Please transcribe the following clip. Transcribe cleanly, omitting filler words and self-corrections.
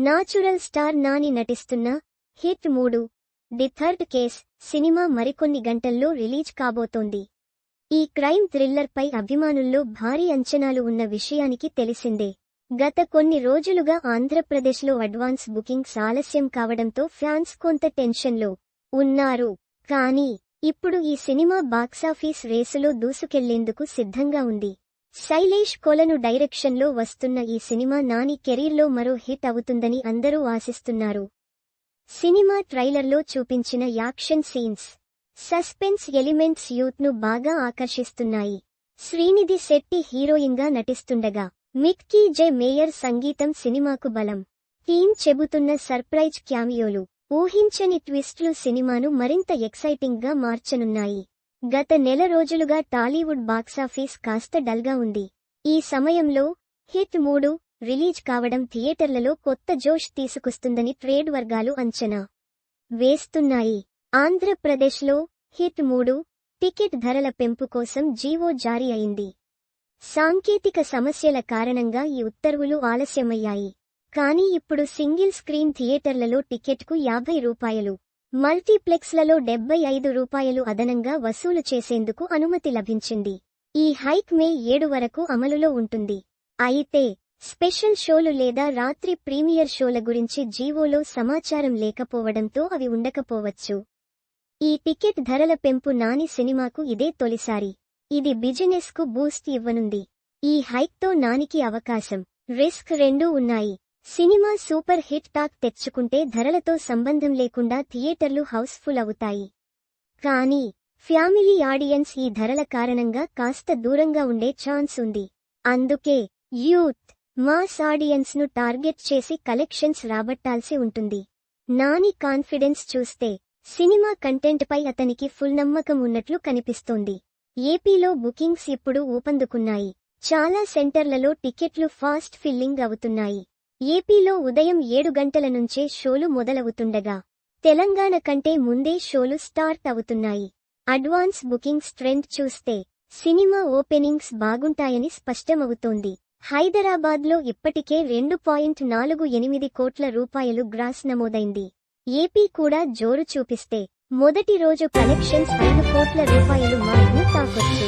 Natural star Nani నటిస్తున్న hit 3 the third case cinema మరికొన్ని గంటల్లో రిలీజ్ కాబోతోంది. ఈ క్రైమ్ థ్రిల్లర్ పై అభిమానుల్లో భారీ అంచనాలు ఉన్న విషయానికి తెలిసిందే. గత కొన్ని రోజులుగా ఆంధ్రప్రదేశ్లో అడ్వాన్స్ బుకింగ్స్ ఆలస్యం కావడంతో ఫ్యాన్స్ కొంత టెన్షన్లో ఉన్నారు. కానీ ఇప్పుడు ఈ సినిమా బాక్సాఫీస్ రేసులో దూసుకెళ్లేందుకు సిద్ధంగా ఉంది. శైలేష్ కొలను డైరెక్షన్లో వస్తున్న ఈ సినిమా నాని కెరీర్లో మరో హిట్ అవుతుందని అందరూ ఆశిస్తున్నారు. సినిమా ట్రైలర్లో చూపించిన యాక్షన్ సీన్స్, సస్పెన్స్ ఎలిమెంట్స్ యూత్ను బాగా ఆకర్షిస్తున్నాయి. శ్రీనిధి శెట్టి హీరోయిన్గా నటిస్తుండగా మిక్కీ జె మేయర్ సంగీతం సినిమాకు బలం. టీమ్ చెబుతున్న సర్ప్రైజ్ క్యామియోలు, ఊహించని ట్విస్ట్లు సినిమాను మరింత ఎక్సైటింగ్గా మార్చనున్నాయి. గత నెల రోజులుగా టాలీవుడ్ బాక్సాఫీస్ కాస్త డల్గా ఉంది. ఈ సమయంలో హిట్ 3 రిలీజ్ కావడం థియేటర్లలో కొత్త జోష్ తీసుకొస్తుందని ట్రేడ్ వర్గాలు అంచనా వేస్తున్నాయి. ఆంధ్రప్రదేశ్లో హిట్ 3 టికెట్ ధరల పెంపు కోసం జీవో జారీ అయింది. సాంకేతిక సమస్యల కారణంగా ఈ ఉత్తర్వులు ఆలస్యమయ్యాయి. కానీ ఇప్పుడు సింగిల్ స్క్రీన్ థియేటర్లలో టికెట్కు ₹50, మల్టీప్లెక్స్లలో ₹75 అదనంగా వసూలు చేసేందుకు అనుమతి లభించింది. ఈ హైక్ మే 7 వరకు అమలులో ఉంటుంది. అయితే స్పెషల్ షోలు లేదా రాత్రి ప్రీమియర్ షోల గురించి జీవోలో సమాచారం లేకపోవడంతో అవి ఉండకపోవచ్చు. ఈ టికెట్ ధరల పెంపు నాని సినిమాకు ఇదే తొలిసారి. ఇది బిజినెస్కు బూస్ట్ ఇవ్వనుంది. ఈ హైక్తో నానికి అవకాశం, రిస్క్ రెండూ ఉన్నాయి. సినిమా సూపర్ హిట్ టాక్ తెచ్చుకుంటే ధరలతో సంబంధం లేకుండా థియేటర్లు హౌస్ఫుల్ అవుతాయి. కానీ ఫ్యామిలీ ఆడియన్స్ ఈ ధరల కారణంగా కాస్త దూరంగా ఉండే ఛాన్స్ ఉంది. అందుకే యూత్, మాస్ ఆడియన్స్ను టార్గెట్ చేసి కలెక్షన్స్ రాబట్టాల్సి ఉంటుంది. నాని కాన్ఫిడెన్స్ చూస్తే సినిమా కంటెంట్పై అతనికి ఫుల్ నమ్మకం ఉన్నట్లు కనిపిస్తోంది. ఏపీలో బుకింగ్స్ ఇప్పుడు ఊపందుకున్నాయి. చాలా సెంటర్లలో టికెట్లు ఫాస్ట్ ఫిల్లింగ్ అవుతున్నాయి. ఏపీలో ఉదయం 7 గంటల నుంచే షోలు మొదలవుతుండగా తెలంగాణ కంటే ముందే షోలు స్టార్ట్ అవుతున్నాయి. అడ్వాన్స్ బుకింగ్స్ ట్రెండ్ చూస్తే సినిమా ఓపెనింగ్స్ బాగుంటాయని స్పష్టమవుతోంది. హైదరాబాద్లో ఇప్పటికే ₹2.48 కోట్ల గ్రాస్ నమోదైంది. ఏపీ కూడా జోరు చూపిస్తే మొదటి రోజు కలెక్షన్స్ ₹5 కోట్ల మార్క్ను తాకొచ్చు.